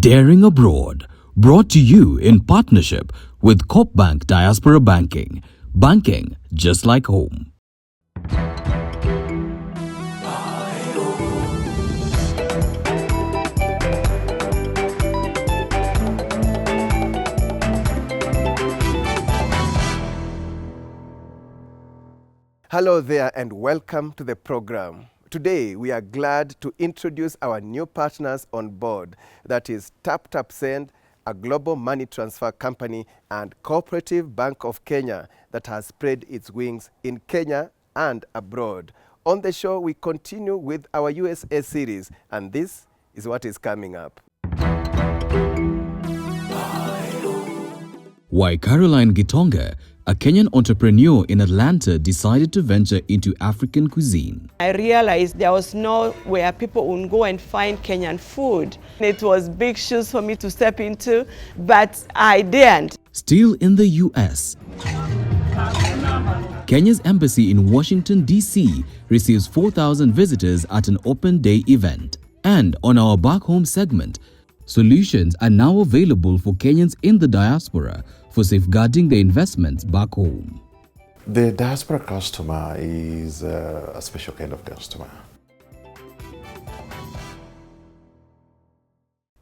Daring Abroad, brought to you in partnership with Coopbank Diaspora Banking. Banking just like home. Hello there and welcome to the program. Today we are glad to introduce our new partners on board, that is TapTapSend, a global money transfer company, and Cooperative Bank of Kenya that has spread its wings in Kenya and abroad. On the show we continue with our USA series, and this is what is coming up. Why Caroline Gitonga, a Kenyan entrepreneur in Atlanta, decided to venture into African cuisine. I realized there was nowhere people would go and find Kenyan food. It was big shoes for me to step into, but I didn't. Still in the US, Kenya's embassy in Washington, D.C. receives 4,000 visitors at an open day event. And on our back home segment, solutions are now available for Kenyans in the diaspora for safeguarding their investments back home. The diaspora customer is a special kind of customer.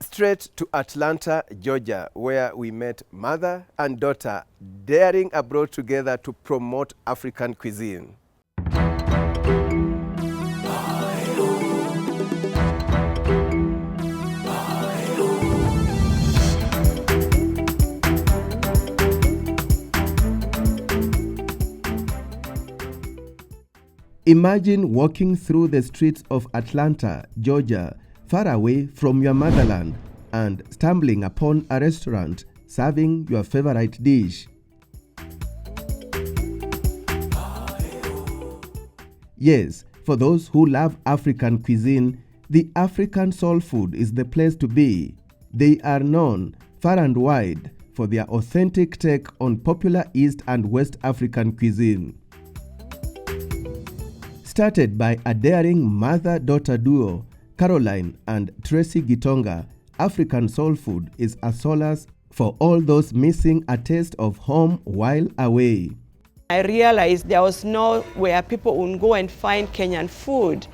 Straight to Atlanta, Georgia, where we met mother and daughter daring abroad together to promote African cuisine. Imagine walking through the streets of Atlanta, Georgia, far away from your motherland, and stumbling upon a restaurant serving your favorite dish. Yes, for those who love African cuisine, the African soul food is the place to be. They are known far and wide for their authentic take on popular East and West African cuisine. Started by a daring mother-daughter duo, Caroline and Tracy Gitonga, African soul food is a solace for all those missing a taste of home while away. I realized there was nowhere people would go and find Kenyan food.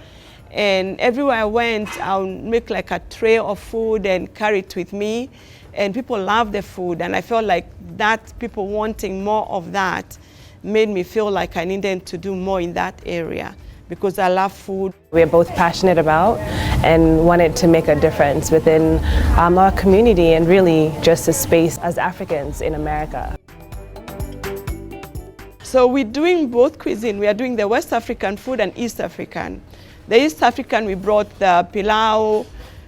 And everywhere I went, I would make like a tray of food and carry it with me. And people love the food. And I felt like that people wanting more of that made me feel like I needed to do more in that area, because I love food. We're both passionate about and wanted to make a difference within our community and really just a space as Africans in America. So we're doing both cuisine. We are doing the West African food and East African. The East African, we brought the pilau,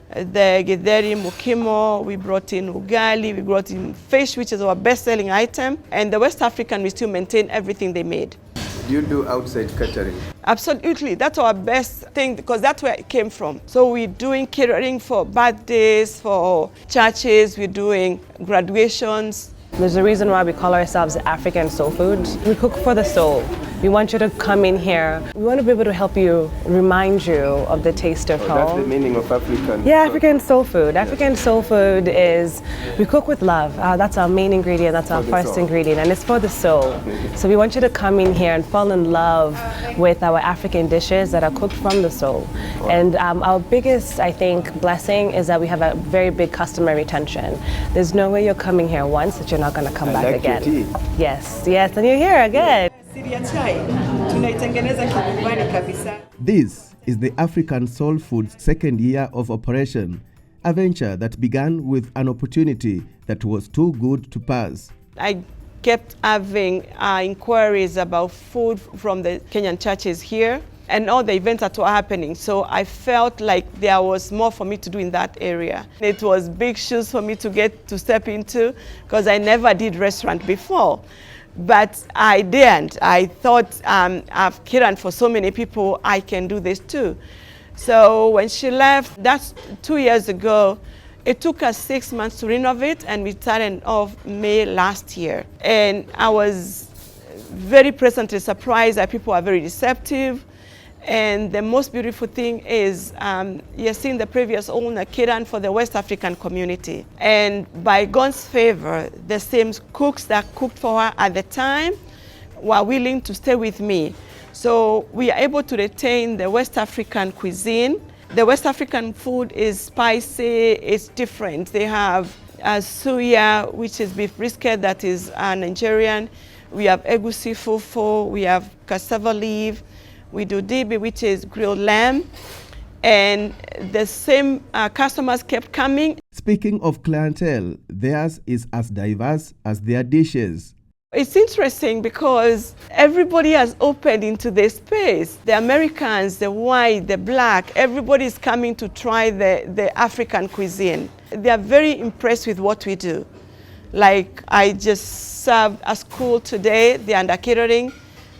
the githeri, mukimo, we brought in ugali, we brought in fish, which is our best-selling item. And the West African, we still maintain everything they made. You do outside catering? Absolutely, that's our best thing because that's where it came from. So we're doing catering for birthdays, for churches, we're doing graduations. There's a reason why we call ourselves African soul food. We cook for the soul. We want you to come in here. We want to be able to help you, remind you of the taste of home. That's the meaning of African. Yeah, African soul food. African soul food is, we cook with love. That's our main ingredient, that's our first ingredient, and it's for the soul. So we want you to come in here and fall in love with our African dishes that are cooked from the soul. And our biggest, I think, blessing is that we have a very big customer retention. There's no way you're coming here once that you're not going to come back again. Your tea. Yes, yes, and you're here again. This is the African Soul Food's second year of operation, a venture that began with an opportunity that was too good to pass. I kept having inquiries about food from the Kenyan churches here and all the events that were happening. So I felt like there was more for me to do in that area. It was big shoes for me to step into because I never did restaurant before. But I didn't. I thought I've catered for so many people, I can do this too. So when she left, that's 2 years ago, it took us 6 months to renovate, and we started off May last year. And I was very pleasantly surprised that people are very receptive. And the most beautiful thing is you're seeing the previous owner catering for the West African community. And by God's favor, the same cooks that cooked for her at the time were willing to stay with me. So we are able to retain the West African cuisine. The West African food is spicy, it's different. They have suya, which is beef brisket, that is Nigerian. We have egusi fufu, we have cassava leaf. We do dibi, which is grilled lamb. And the same customers kept coming. Speaking of clientele, theirs is as diverse as their dishes. It's interesting because everybody has opened into this space. The Americans, the white, the black, everybody is coming to try the African cuisine. They are very impressed with what we do. Like I just served a school today, they're under catering,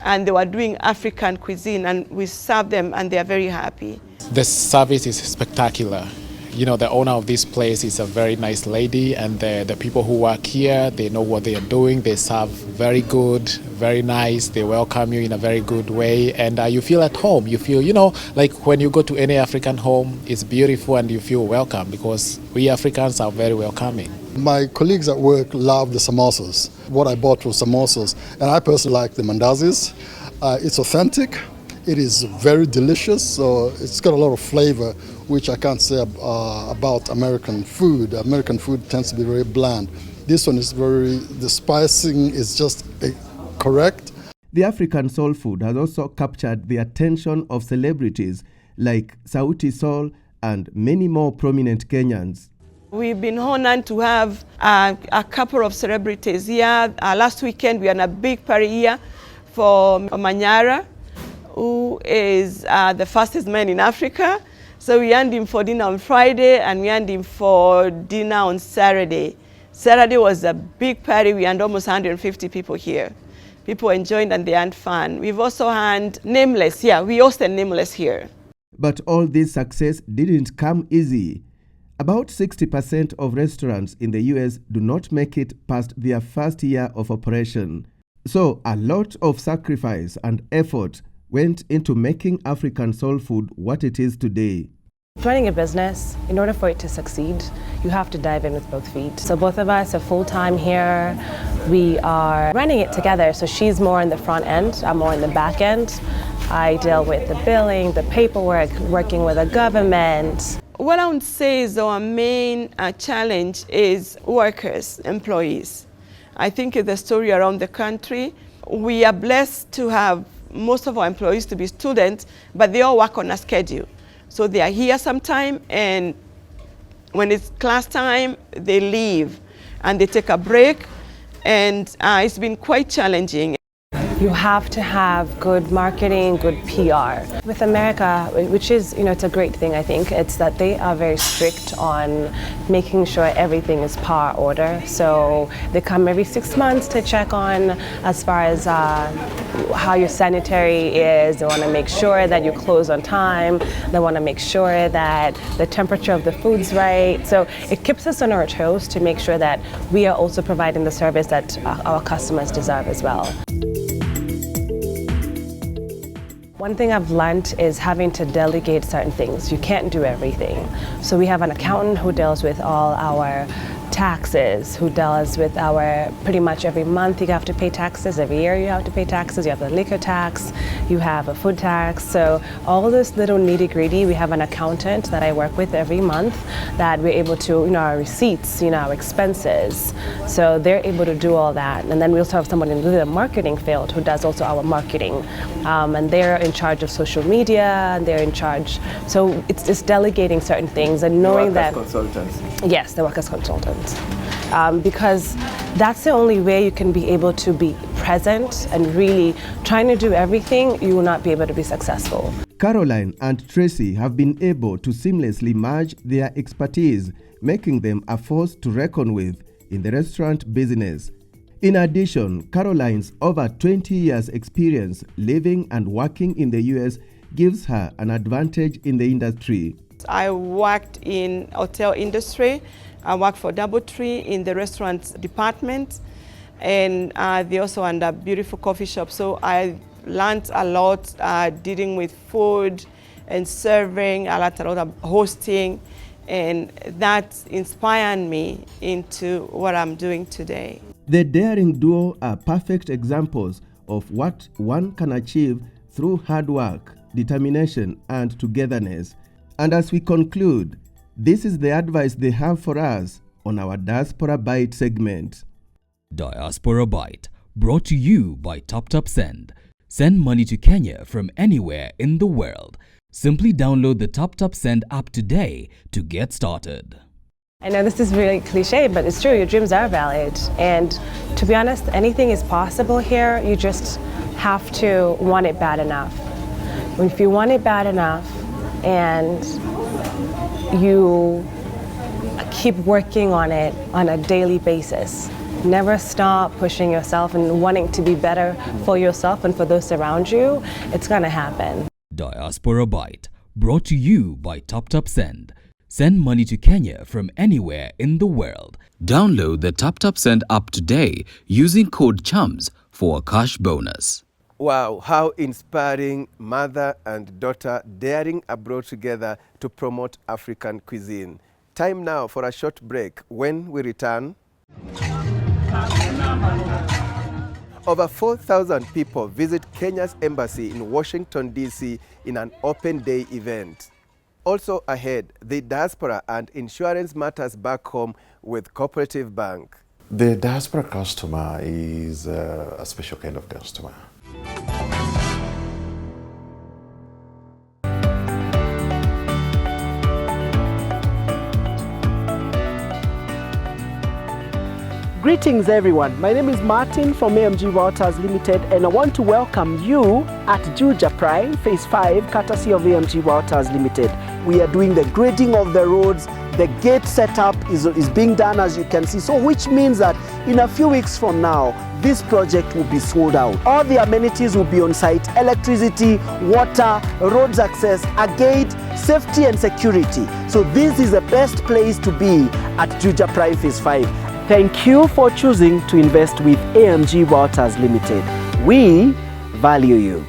and they were doing African cuisine, and we served them and they are very happy. The service is spectacular. You know, the owner of this place is a very nice lady, and the people who work here, they know what they are doing. They serve very good, very nice. They welcome you in a very good way, and you feel at home. You feel, you know, like when you go to any African home, it's beautiful and you feel welcome because we Africans are very welcoming. My colleagues at work love the samosas. What I bought was samosas, and I personally like the mandazis. It's authentic. It is very delicious, so it's got a lot of flavor, which I can't say about American food. American food tends to be very bland. This one is the spicing is just correct. The African soul food has also captured the attention of celebrities like Sauti Sol and many more prominent Kenyans. We've been honored to have a couple of celebrities here. Last weekend we had a big party here for Manyara, who is the fastest man in Africa. So we had him for dinner on Friday and we had him for dinner on Saturday. Saturday was a big party. We had almost 150 people here. People enjoyed and they had fun. We've also had Nameless. Yeah, we hosted Nameless here. But all this success didn't come easy. About 60% of restaurants in the US do not make it past their first year of operation. So a lot of sacrifice and effort went into making African soul food what it is today. Running a business, in order for it to succeed, you have to dive in with both feet. So both of us are full-time here. We are running it together. So she's more in the front end, I'm more in the back end. I deal with the billing, the paperwork, working with the government. What I would say is our main challenge is workers, employees. I think it's the story around the country. We are blessed to have most of our employees to be students, but they all work on a schedule. So they are here sometime, and when it's class time, they leave and they take a break, and it's been quite challenging. You have to have good marketing, good PR. With America, which is, you know, it's a great thing, I think, it's that they are very strict on making sure everything is par order. So they come every 6 months to check on as far as how your sanitary is. They want to make sure that you close on time. They want to make sure that the temperature of the food's right. So it keeps us on our toes to make sure that we are also providing the service that our customers deserve as well. One thing I've learned is having to delegate certain things. You can't do everything. So we have an accountant who deals with all our taxes, who deals with our, pretty much every month you have to pay taxes, every year you have to pay taxes, you have the liquor tax, you have a food tax. So all this little nitty-gritty, we have an accountant that I work with every month that we're able to, you know, our receipts, you know, our expenses. So they're able to do all that. And then we also have someone in the marketing field who does also our marketing. And they're in charge of social media, and they're in charge. So it's just delegating certain things and knowing that. Consultants. Yes, they work as consultants. Because that's the only way you can be able to be present, and really trying to do everything, you will not be able to be successful. Caroline and Tracy have been able to seamlessly merge their expertise, making them a force to reckon with in the restaurant business. In addition, Caroline's over 20 years experience living and working in the US gives her an advantage in the industry. I worked in hotel industry. I worked for DoubleTree in the restaurant department, and they also owned a beautiful coffee shop. So I learned a lot dealing with food and serving, a lot of hosting, and that inspired me into what I'm doing today. The daring duo are perfect examples of what one can achieve through hard work, determination, and togetherness. And as we conclude, this is the advice they have for us on our Diaspora Bite segment. Diaspora Bite, brought to you by TapTapSend. Send money to Kenya from anywhere in the world. Simply download the TapTapSend app today to get started. I know this is really cliche, but it's true, your dreams are valid. And to be honest, anything is possible here. You just have to want it bad enough. If you want it bad enough and you keep working on it on a daily basis, never stop pushing yourself and wanting to be better for yourself and for those around you, it's gonna happen. Diaspora Bite, brought to you by TapTapSend. Send money to Kenya from anywhere in the world. Download the TapTapSend app today using code Chams for a cash bonus. Wow, how inspiring, mother and daughter daring abroad together to promote African cuisine. Time now for a short break. When we return, over 4,000 people visit Kenya's embassy in Washington, D.C. in an open day event. Also ahead, the diaspora and insurance matters back home with Cooperative Bank. The diaspora customer is a special kind of customer. Greetings everyone, my name is Martin from AMG Waters Limited and I want to welcome you at Juja Prime Phase 5 courtesy of AMG Waters Limited. We are doing the grading of the roads, the gate setup is being done as you can see, so which means that in a few weeks from now, this project will be sold out. All the amenities will be on site: electricity, water, roads access, a gate, safety and security. So this is the best place to be at Juja Prime Phase 5. Thank you for choosing to invest with AMG Waters Limited. We value you.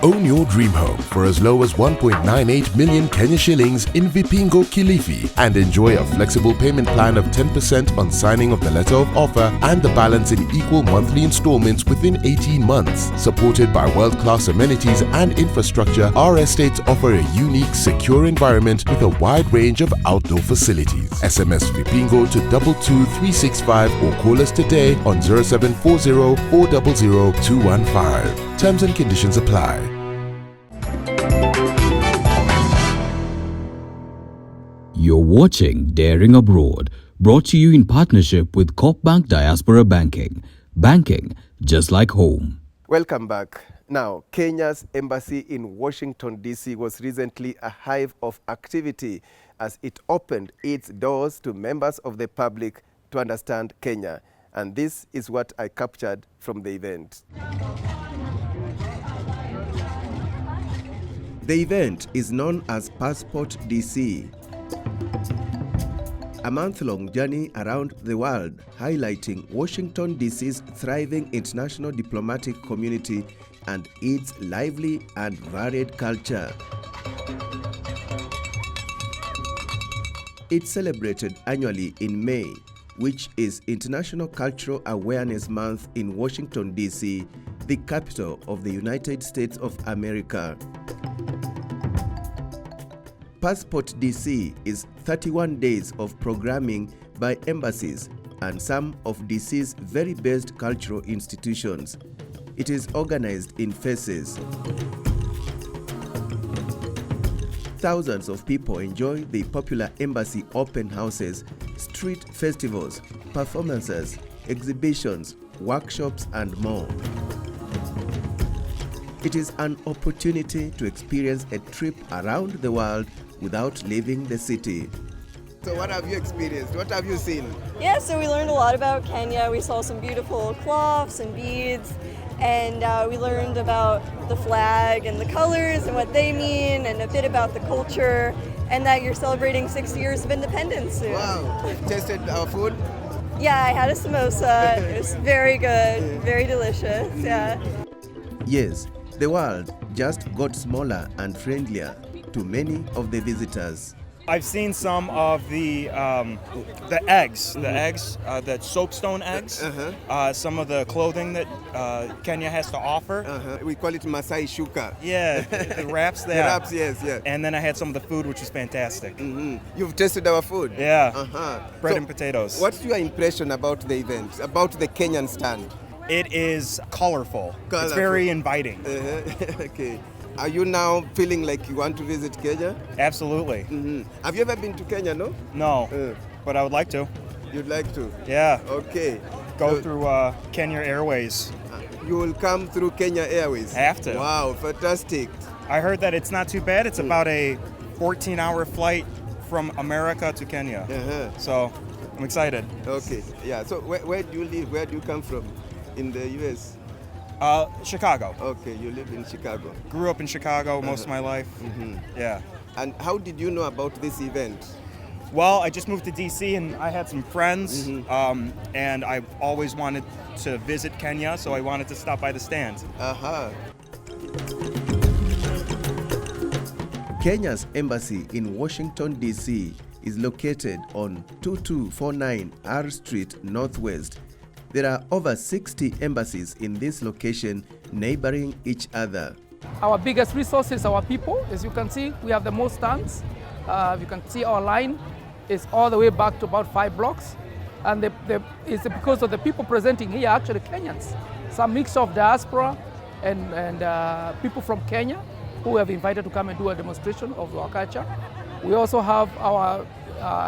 Own your dream home for as low as 1.98 million Kenya shillings in Vipingo, Kilifi, and enjoy a flexible payment plan of 10% on signing of the letter of offer and the balance in equal monthly installments within 18 months. Supported by world-class amenities and infrastructure, our estates offer a unique, secure environment with a wide range of outdoor facilities. SMS Vipingo to 22365 or call us today on 0740 400 215. Terms and conditions apply. You're watching Daring Abroad, brought to you in partnership with Coop Bank Diaspora Banking. Banking just like home. Welcome back. Now, Kenya's embassy in Washington, D.C. was recently a hive of activity as it opened its doors to members of the public to understand Kenya. And this is what I captured from the event. The event is known as Passport DC, a month-long journey around the world highlighting Washington, D.C.'s thriving international diplomatic community and its lively and varied culture. It's celebrated annually in May, which is International Cultural Awareness Month in Washington, D.C., the capital of the United States of America. Passport DC is 31 days of programming by embassies and some of DC's very best cultural institutions. It is organized in phases. Thousands of people enjoy the popular embassy open houses, street festivals, performances, exhibitions, workshops, and more. It is an opportunity to experience a trip around the world without leaving the city. So what have you experienced? What have you seen? Yeah, so we learned a lot about Kenya. We saw some beautiful cloths and beads, and we learned about the flag and the colors and what they mean, and a bit about the culture, and that you're celebrating 60 years of independence soon. Wow, tasted our food? Yeah, I had a samosa. It was very good, very delicious. Yeah. Yes, the world just got smaller and friendlier to many of the visitors. I've seen some of the eggs, the soapstone eggs, some of the clothing that Kenya has to offer. We call it Masai Shuka. Yeah, the wraps there. The wraps, yes. And then I had some of the food, which was fantastic. You've tasted our food? Yeah, bread and potatoes. What's your impression about the event, about the Kenyan stand? It is colorful. It's very inviting. Okay. Are you now feeling like you want to visit Kenya? Absolutely. Have you ever been to Kenya, no? No, but I would like to. You'd like to? Yeah. Okay. Go through Kenya Airways. You will come through Kenya Airways? Have to. Wow, fantastic. I heard that it's not too bad. It's about a 14-hour flight from America to Kenya. So I'm excited. Okay. Yeah. So where do you live? Where do you come from in the U.S.? Chicago. Okay, you live in Chicago. Grew up in Chicago most of my life. Yeah. And how did you know about this event? Well, I just moved to DC and I had some friends, and I've always wanted to visit Kenya, so I wanted to stop by the stand. Kenya's embassy in Washington, D.C. is located on 2249 R Street Northwest. There are over 60 embassies in this location, neighboring each other. Our biggest resource is our people. As you can see, we have the most stands. You can see our line is all the way back to about 5 blocks. And it's because of the people presenting here, actually Kenyans. Some mix of diaspora and people from Kenya who have invited to come and do a demonstration of our culture. We also have our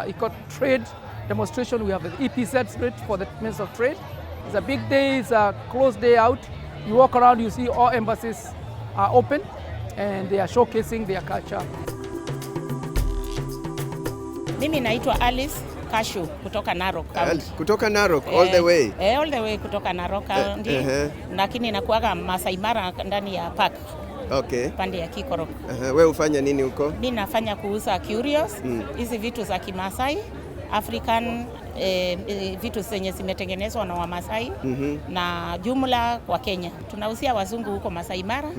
eco-trade demonstration. We have the EPZ street for the Minister of Trade. It's a big day, it's a closed day out. You walk around, you see all embassies are open and they are showcasing their culture. Mimi naitwa Alice Kashu kutoka Narok County. Kutoka Narok, all the way? All the way kutoka Narok County. Lakini nakuaga Masai Mara ndani ya park. Okay. Pande ya Kikorok. Wewe ufanya nini huko? Mimi nafanya kuuza curios, hizi vitu za Kimasai, African vitu zenye zimetengenezwa na Wamasai na jumla kwa Kenya. Tunauzia wazungu huko Masai Mara,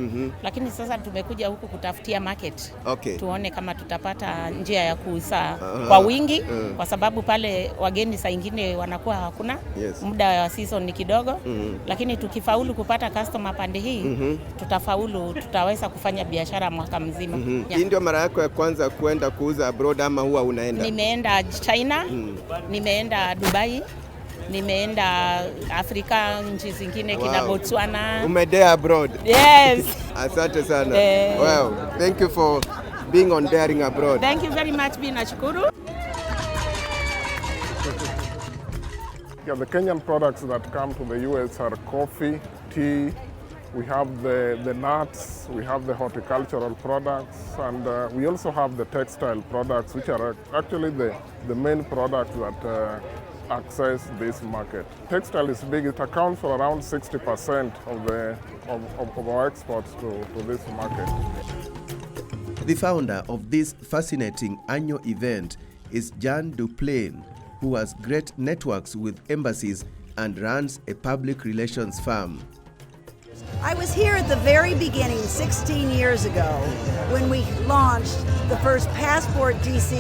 lakini sasa tumekuja huku kutafutia market. Tuone kama tutapata njia ya kuuza kwa wingi, kwa sababu pale wageni saa ingine wanakuwa hakuna. Muda wa season ni kidogo, lakini tukifaulu kupata customer pande hii, tutafaulu, tutaweza kufanya biashara mwaka mzima. Hii ndio mara yako ya kwanza kuenda kuuza abroad ama huwa unaenda? Nimeenda China, nimeenda Dubai, nimeenda Afrika, nchi zingine kina Botswana. Umedea abroad? Yes. Asante sana. Wow, thank you for being on Daring Abroad. Thank you very much, Binashukuru. Yeah, the Kenyan products that come to the US are coffee, tea, we have the nuts, we have the horticultural products, and we also have the textile products, which are actually the main products that access this market. Textile is big, it accounts for around 60% of our exports to this market. The founder of this fascinating annual event is Jan Duplain, who has great networks with embassies and runs a public relations firm. I was here at the very beginning 16 years ago when we launched the first Passport DC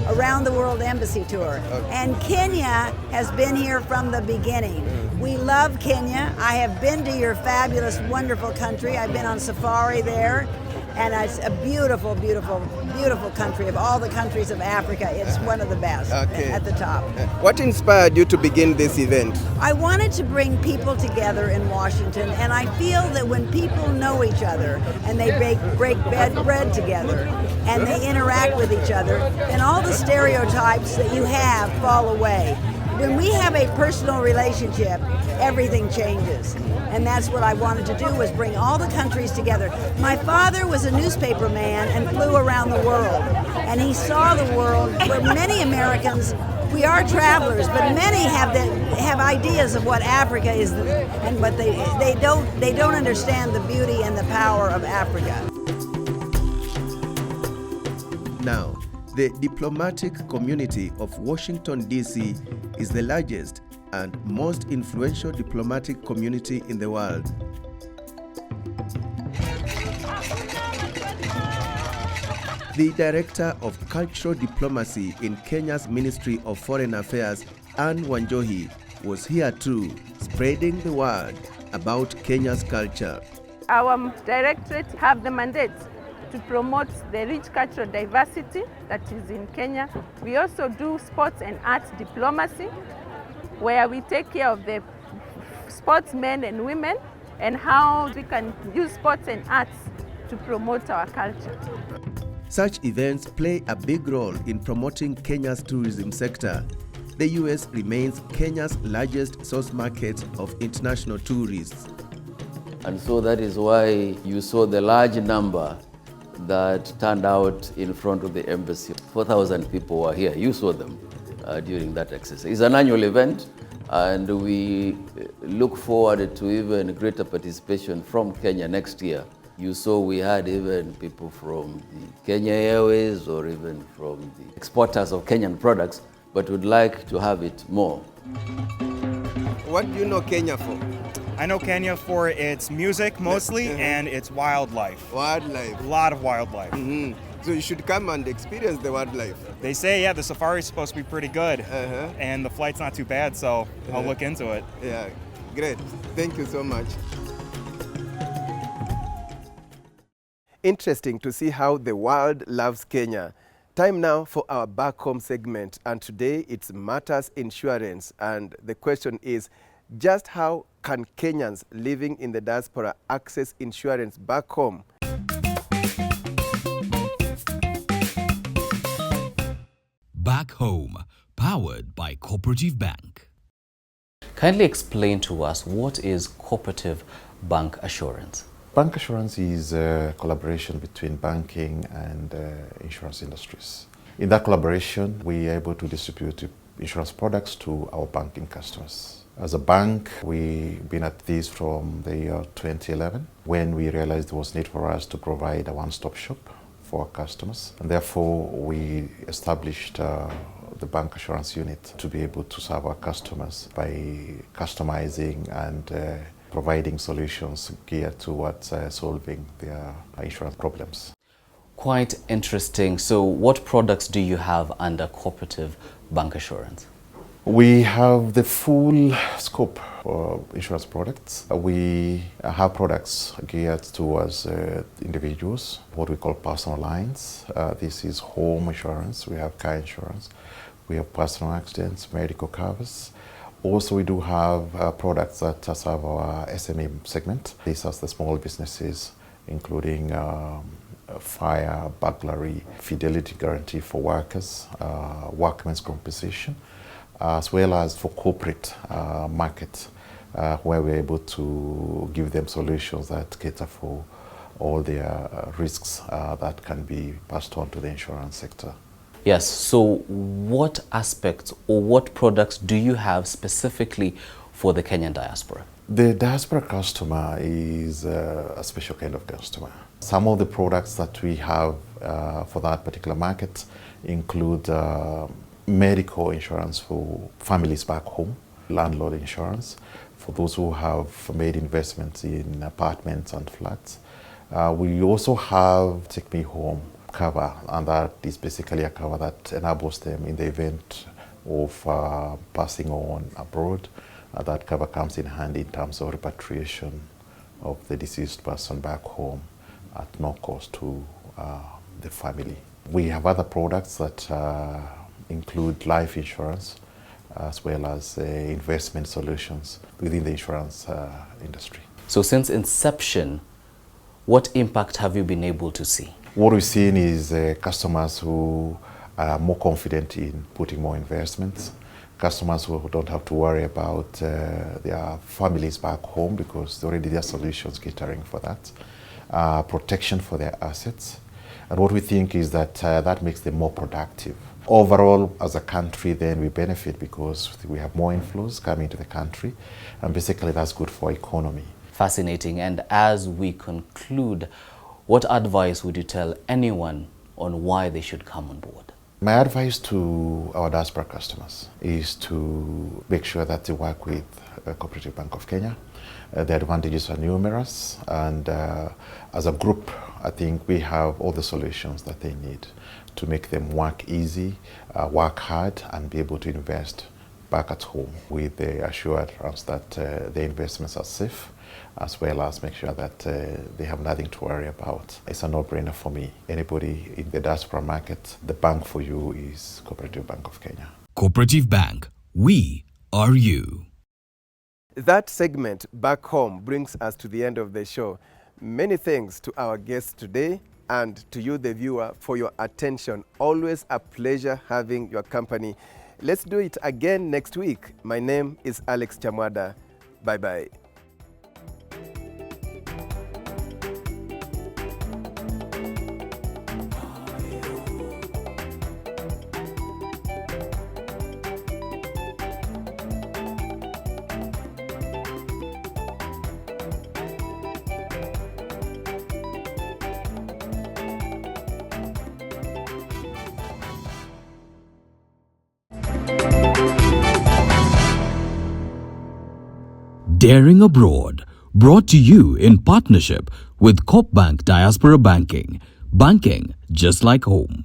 Around the World Embassy Tour. And Kenya has been here from the beginning. We love Kenya. I have been to your fabulous, wonderful country. I've been on safari there. And it's a beautiful, beautiful, beautiful country. Of all the countries of Africa, it's one of the best at the top. What inspired you to begin this event? I wanted to bring people together in Washington, and I feel that when people know each other and they break bread together and they interact with each other, then all the stereotypes that you have fall away. When we have a personal relationship, everything changes. And that's what I wanted to do, was bring all the countries together. My father was a newspaper man and flew around the world. And he saw the world where many Americans, we are travelers, but many have ideas of what Africa is, but they don't understand the beauty and the power of Africa. Now, the diplomatic community of Washington, D.C. is the largest and most influential diplomatic community in the world. The Director of Cultural Diplomacy in Kenya's Ministry of Foreign Affairs, Anne Wanjohi, was here too, spreading the word about Kenya's culture. Our directorate have the mandate to promote the rich cultural diversity that is in Kenya. We also do sports and arts diplomacy, where we take care of the sportsmen and women and how we can use sports and arts to promote our culture. Such events play a big role in promoting Kenya's tourism sector. The US remains Kenya's largest source market of international tourists. And so that is why you saw the large number that turned out in front of the embassy. 4,000 people were here. You saw them during that exercise. It's an annual event, and we look forward to even greater participation from Kenya next year. You saw we had even people from the Kenya Airways or even from the exporters of Kenyan products, but would like to have it more. What do you know Kenya for? I know Kenya for its music mostly and its wildlife. Wildlife. A lot of wildlife. So you should come and experience the wildlife. They say, yeah, the safari is supposed to be pretty good, and the flight's not too bad, so I'll look into it. Yeah, great. Thank you so much. Interesting to see how the world loves Kenya. Time now for our back home segment, and today it's Matters Insurance, and the question is, just how can Kenyans living in the diaspora access insurance back home? Back Home, powered by Cooperative Bank. Kindly explain to us, what is Cooperative Bank Assurance? Bank assurance is a collaboration between banking and insurance industries. In that collaboration, we are able to distribute insurance products to our banking customers. As a bank, we've been at this from the year 2011, when we realized there was need for us to provide a one-stop shop for our customers. And therefore, we established the bank assurance unit to be able to serve our customers by customizing and providing solutions geared towards solving their insurance problems. Quite interesting. So what products do you have under Cooperative Bank Assurance? We have the full scope of insurance products. We have products geared towards individuals, what we call personal lines. This is home insurance, we have car insurance, we have personal accidents, medical covers. Also, we do have products that serve our SME segment. These are the small businesses, including fire, burglary, fidelity guarantee for workers, workmen's compensation, as well as for corporate market, where we're able to give them solutions that cater for all their risks that can be passed on to the insurance sector. Yes, so what aspects or what products do you have specifically for the Kenyan diaspora? The diaspora customer is a special kind of customer. Some of the products that we have for that particular market include medical insurance for families back home, landlord insurance for those who have made investments in apartments and flats. We also have Take Me Home cover, and that is basically a cover that enables them in the event of passing on abroad. That cover comes in handy in terms of repatriation of the deceased person back home at no cost to the family. We have other products that include life insurance as well as investment solutions within the insurance industry. So since inception, what impact have you been able to see? What we've seen is customers who are more confident in putting more investments, customers who don't have to worry about their families back home because already there are solutions catering for that, protection for their assets. And what we think is that that makes them more productive. Overall, as a country, then we benefit because we have more inflows coming to the country, and basically that's good for economy. Fascinating. And as we conclude, what advice would you tell anyone on why they should come on board? My advice to our diaspora customers is to make sure that they work with Cooperative Bank of Kenya. The advantages are numerous, and as a group, I think we have all the solutions that they need to make them work easy, work hard, and be able to invest back at home with the assurance that the investments are safe, as well as make sure that they have nothing to worry about. It's a no-brainer for me. Anybody in the diaspora market, the bank for you is Cooperative Bank of Kenya. Cooperative Bank, we are you. That segment, Back Home, brings us to the end of the show. Many thanks to our guests today and to you, the viewer, for your attention. Always a pleasure having your company. Let's do it again next week. My name is Alex Chamwada. Bye-bye. Daring Abroad, brought to you in partnership with Coop Bank Diaspora Banking. Banking just like home.